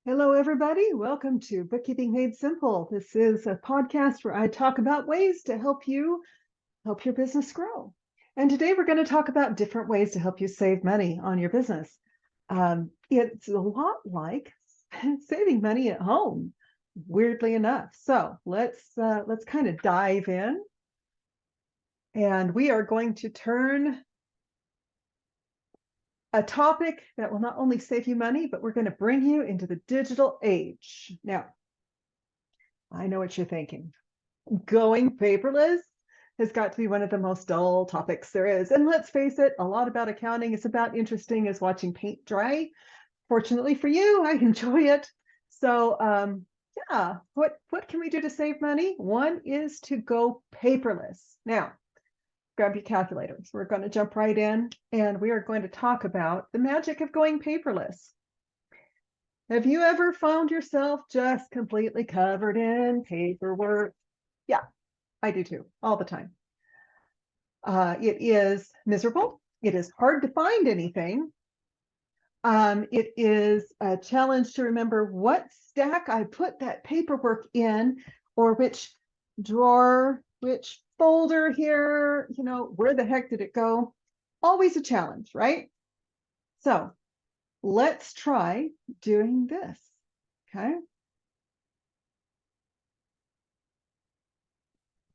Hello, everybody. Welcome to Bookkeeping Made Simple. This is a podcast where I talk about ways to help your business grow. And today we're going to talk about different ways to help you save money on your business. It's a lot like saving money at home, weirdly enough. So let's kind of dive in, and we are going to turn a topic that will not only save you money, but we're going to bring you into the digital age. Now, I know what you're thinking. Going paperless has got to be one of the most dull topics there is. And let's face it, a lot about accounting is about interesting as watching paint dry. Fortunately for you, I enjoy it. So yeah, what can we do to save money? One is to go paperless. Now, grab your calculators. We're going to jump right in, and we are going to talk about the magic of going paperless. Have you ever found yourself just completely covered in paperwork? Yeah, I do too, all the time. It is miserable. It is hard to find anything. It is a challenge to remember what stack I put that paperwork in, or which drawer, which folder here, where the heck did it go? Always a challenge, right? So let's try doing this, okay?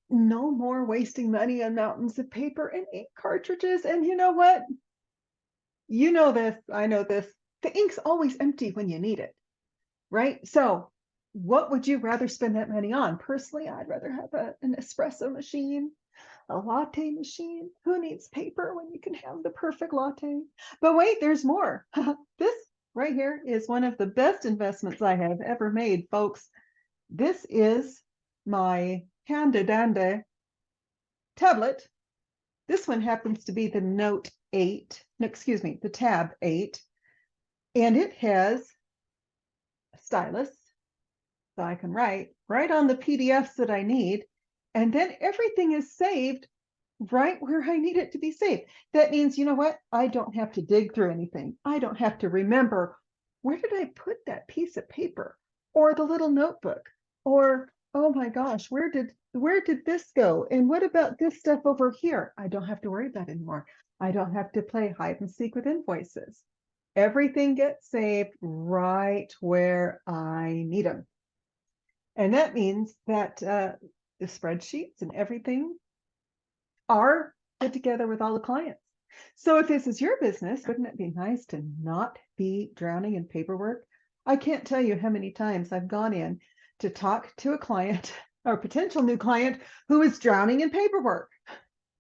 No more wasting money on mountains of paper and ink cartridges. And you know what? You know this, I know this. The ink's always empty when you need it, right? So what would you rather spend that money on? Personally, I'd rather have an espresso machine, a latte machine. Who needs paper when you can have the perfect latte? But wait, there's more. This right here is one of the best investments I have ever made, folks. This is my handy dandy tablet. This one happens to be the Note 8, no, excuse me, the Tab 8, and it has a stylus, so I can write right on the PDFs that I need, and then everything is saved right where I need it to be saved. That means, you know what? I don't have to dig through anything. I don't have to remember, where did I put that piece of paper or the little notebook, or oh my gosh, where did this go? And what about this stuff over here? I don't have to worry about it anymore. I don't have to play hide and seek with invoices. Everything gets saved right where I need them. And that means that the spreadsheets and everything are put together with all the clients. So if this is your business, wouldn't it be nice to not be drowning in paperwork? I can't tell you how many times I've gone in to talk to a client or potential new client who is drowning in paperwork.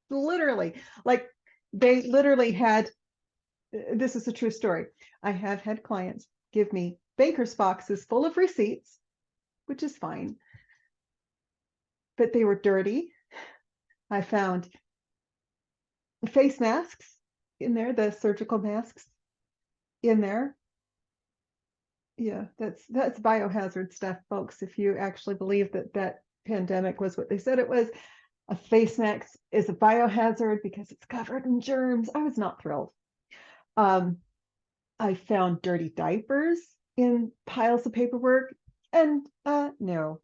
Literally, like they literally had, this is a true story. I have had clients give me banker's boxes full of receipts, which is fine, but they were dirty. I found face masks in there, the surgical masks in there. Yeah, that's biohazard stuff, folks. If you actually believe that pandemic was what they said it was, a face mask is a biohazard because it's covered in germs. I was not thrilled. I found dirty diapers in piles of paperwork, and no.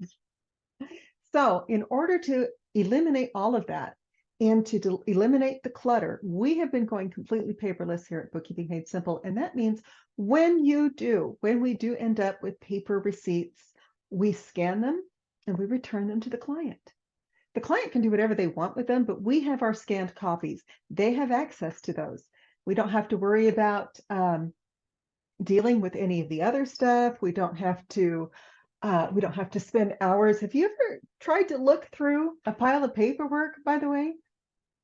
So in order to eliminate all of that and to eliminate the clutter, we have been going completely paperless here at Bookkeeping Made Simple. And that means when we do end up with paper receipts, we scan them and we return them to the client. The client can do whatever they want with them, but we have our scanned copies. They have access to those. We don't have to worry about dealing with any of the other stuff. We don't have to spend hours. Have you ever tried to look through a pile of paperwork, by the way?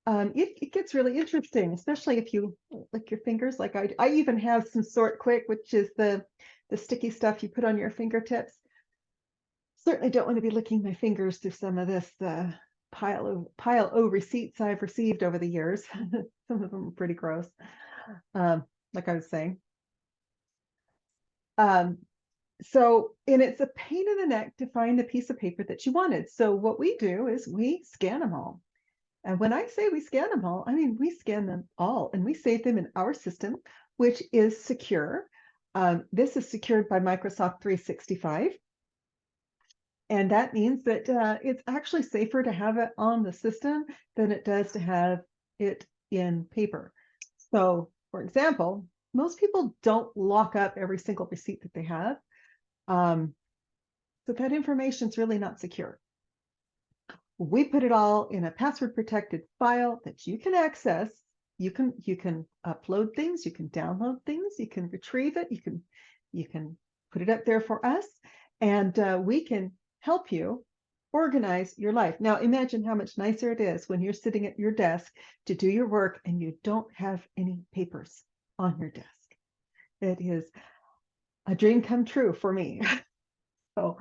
It gets really interesting, especially if you lick your fingers like I do. I even have some Sort Quick, which is the sticky stuff you put on your fingertips. Certainly don't want to be licking my fingers through some of this pile of receipts I've received over the years. Some of them are pretty gross. Like I was saying. So, and it's a pain in the neck to find the piece of paper that you wanted. So what we do is we scan them all. And when I say we scan them all, I mean we scan them all and we save them in our system, which is secure. This is secured by Microsoft 365. And that means that it's actually safer to have it on the system than it does to have it in paper. So, for example, most people don't lock up every single receipt that they have. So that information is really not secure. We put it all in a password protected file that you can access. You can upload things, you can download things, you can retrieve it, you can put it up there for us, and we can help you organize your life. Now imagine how much nicer it is when you're sitting at your desk to do your work and you don't have any papers on your desk. It is a dream come true for me. So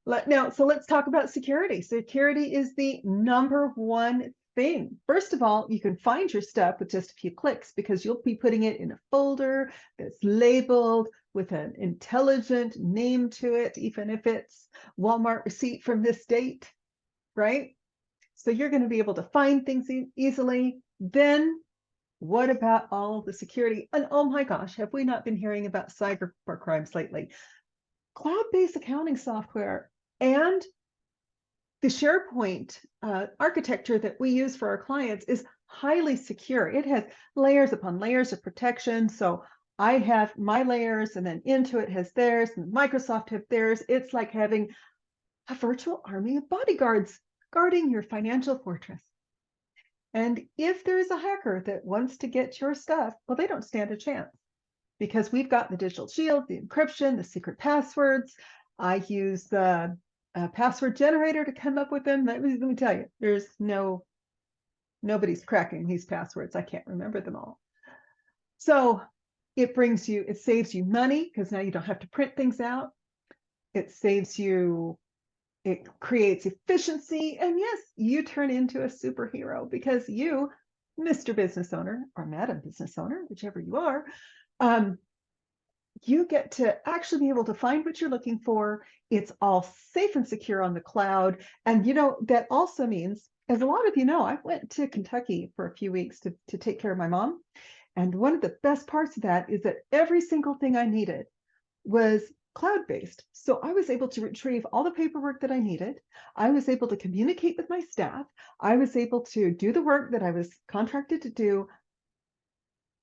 let's talk about security. Security is the number one thing. First of all, you can find your stuff with just a few clicks because you'll be putting it in a folder that's labeled with an intelligent name to it, even if it's Walmart receipt from this date, right? So you're going to be able to find things easily. Then what about all the security? And oh my gosh, have we not been hearing about cyber crimes lately? Cloud-based accounting software and the SharePoint architecture that we use for our clients is highly secure. It has layers upon layers of protection. So I have my layers, and then Intuit has theirs, and Microsoft have theirs. It's like having a virtual army of bodyguards guarding your financial fortress. And if there's a hacker that wants to get your stuff, well, they don't stand a chance because we've got the digital shield, the encryption, the secret passwords. I use the password generator to come up with them. Let me tell you, there's nobody's cracking these passwords. I can't remember them all. So it saves you money because now you don't have to print things out. It creates efficiency. And yes, you turn into a superhero because you, Mr. Business Owner or Madam Business Owner, whichever you are, you get to actually be able to find what you're looking for. It's all safe and secure on the cloud. And that also means, as a lot of you know, I went to Kentucky for a few weeks to take care of my mom. And one of the best parts of that is that every single thing I needed was cloud-based. So I was able to retrieve all the paperwork that I needed. I was able to communicate with my staff. I was able to do the work that I was contracted to do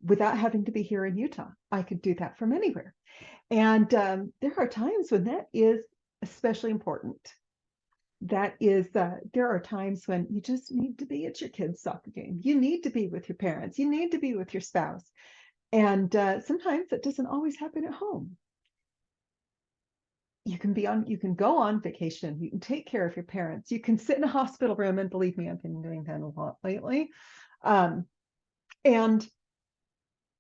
without having to be here in Utah. I could do that from anywhere. And there are times when that is especially important. There are times when you just need to be at your kid's soccer game. You need to be with your parents. You need to be with your spouse. And sometimes that doesn't always happen at home. You can go on vacation. You can take care of your parents. You can sit in a hospital room. And believe me, I've been doing that a lot lately. And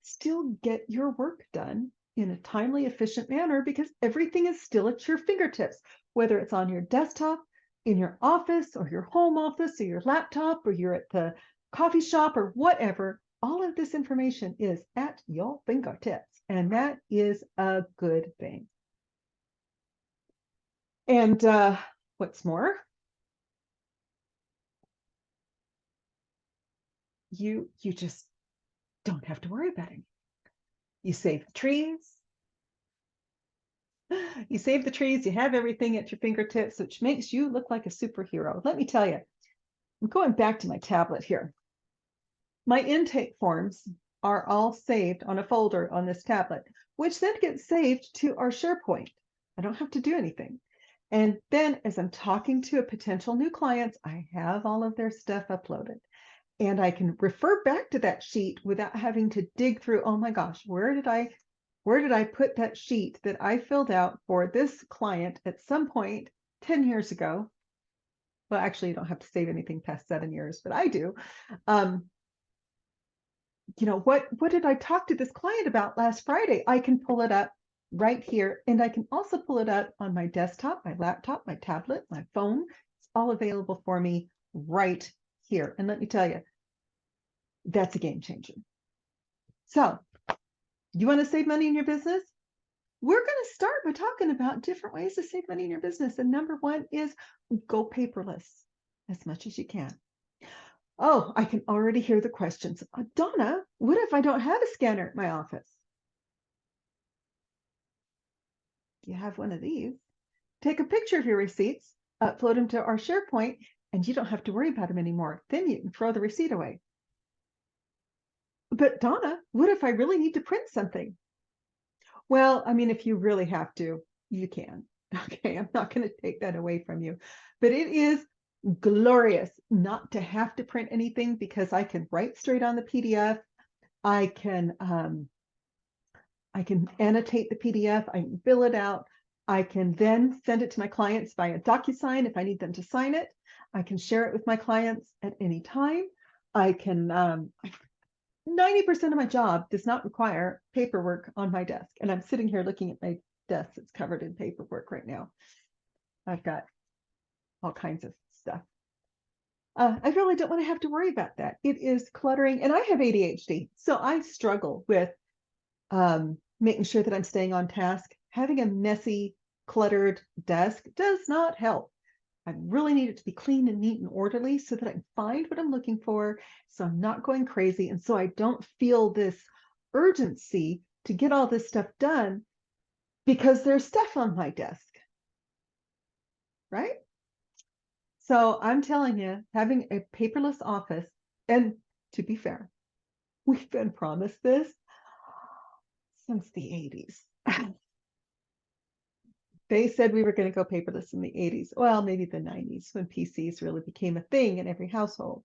still get your work done in a timely, efficient manner because everything is still at your fingertips, whether it's on your desktop, in your office, or your home office, or your laptop, or you're at the coffee shop, or whatever. All of this information is at your fingertips, and that is a good thing. And what's more, you just don't have to worry about it. You save the trees. You save the trees, you have everything at your fingertips, which makes you look like a superhero. Let me tell you, I'm going back to my tablet here. My intake forms are all saved on a folder on this tablet, which then gets saved to our SharePoint. I don't have to do anything. And then as I'm talking to a potential new client, I have all of their stuff uploaded. And I can refer back to that sheet without having to dig through, oh my gosh, where did I put that sheet that I filled out for this client at some point 10 years ago? Well, actually, you don't have to save anything past 7 years, but I do. What did I talk to this client about last Friday? I can pull it up right here. And I can also pull it up on my desktop, my laptop, my tablet, my phone. It's all available for me right here. And let me tell you, that's a game changer. So you want to save money in your business? We're going to start by talking about different ways to save money in your business. And number one is go paperless as much as you can. Oh, I can already hear the questions. Donna, what if I don't have a scanner at my office? you have one of these. Take a picture of your receipts, upload them to our SharePoint, and you don't have to worry about them anymore. Then you can throw the receipt away. But Donna, what if I really need to print something? Well, I mean, if you really have to, you can. Okay, I'm not going to take that away from you. But it is glorious not to have to print anything because I can write straight on the PDF. I can annotate the PDF. I can fill it out. I can then send it to my clients via DocuSign if I need them to sign it. I can share it with my clients at any time. I can 90% of my job does not require paperwork on my desk. And I'm sitting here looking at my desk that's covered in paperwork right now. I've got all kinds of stuff. I really don't want to have to worry about that. It is cluttering, and I have ADHD, so I struggle with making sure that I'm staying on task. Having a messy, cluttered desk does not help. I really need it to be clean and neat and orderly so that I can find what I'm looking for, so I'm not going crazy, and so I don't feel this urgency to get all this stuff done because there's stuff on my desk, right? So I'm telling you, having a paperless office, and to be fair, we've been promised this since the 80s. They said we were going to go paperless in the 80s. Well, maybe the 90s when PCs really became a thing in every household.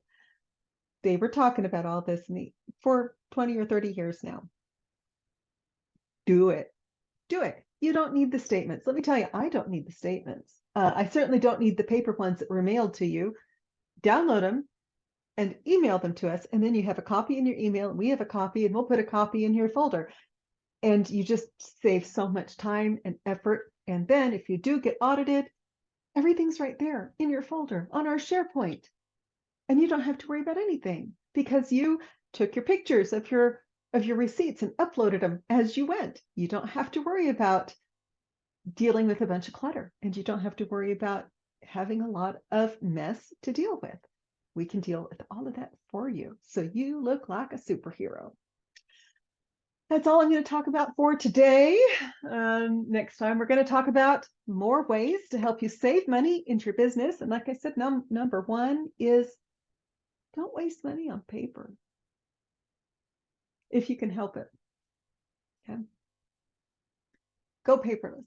They were talking about all this for 20 or 30 years now. Do it. Do it. You don't need the statements. Let me tell you, I don't need the statements. I certainly don't need the paper ones that were mailed to you. Download them and email them to us. And then you have a copy in your email. And we have a copy, and we'll put a copy in your folder. And you just save so much time and effort. And then if you do get audited, everything's right there in your folder on our SharePoint. And you don't have to worry about anything because you took your pictures of your receipts and uploaded them as you went. You don't have to worry about dealing with a bunch of clutter, and you don't have to worry about having a lot of mess to deal with. We can deal with all of that for you, so you look like a superhero. That's all I'm going to talk about for today. Next time, we're going to talk about more ways to help you save money in your business. And like I said, number one is don't waste money on paper if you can help it. Okay? Go paperless.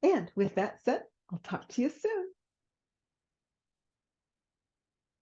And with that said, I'll talk to you soon.